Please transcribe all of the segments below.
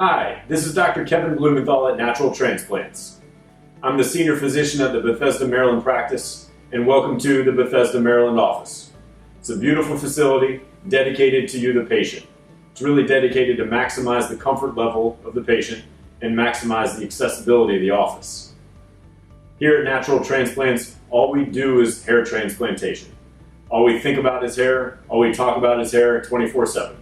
Hi, this is Dr. Kevin Blumenthal at Natural Transplants. I'm the senior physician at the Bethesda, Maryland practice, and welcome to the Bethesda, Maryland office. It's a beautiful facility dedicated to you, the patient. It's really dedicated to maximize the comfort level of the patient and maximize the accessibility of the office. Here at Natural Transplants, all we do is hair transplantation. All we think about is hair, all we talk about is hair 24/7.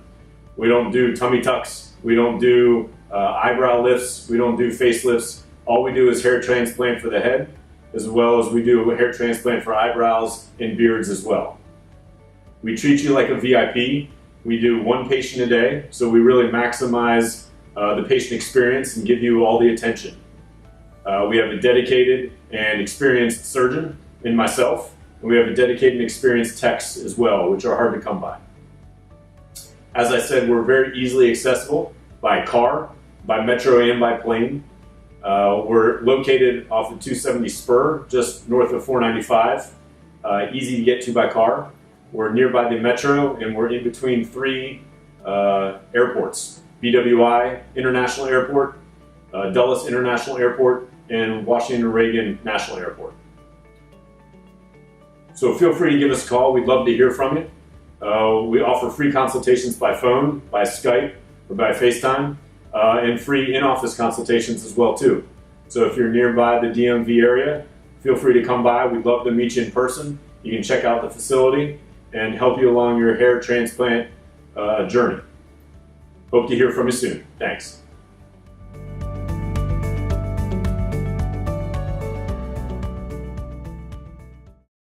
We don't do tummy tucks, we don't do eyebrow lifts, we don't do facelifts. All we do is hair transplant for the head, as well as we do a hair transplant for eyebrows and beards as well. We treat you like a VIP. We do one patient a day, so we really maximize the patient experience and give you all the attention. We have a dedicated and experienced surgeon in myself, and we have a dedicated and experienced techs as well, which are hard to come by. As I said, we're very easily accessible by car, by metro, and by plane. We're located off the 270 spur, just north of 495, easy to get to by car. We're nearby the metro, and we're in between three airports: BWI International Airport, Dulles International Airport, and Washington Reagan National Airport. So feel free to give us a call. We'd love to hear from you. We offer free consultations by phone, by Skype, or by FaceTime, and free in-office consultations as well too. So if you're nearby the DMV area, feel free to come by. We'd love to meet you in person. You can check out the facility and help you along your hair transplant journey. Hope to hear from you soon. Thanks.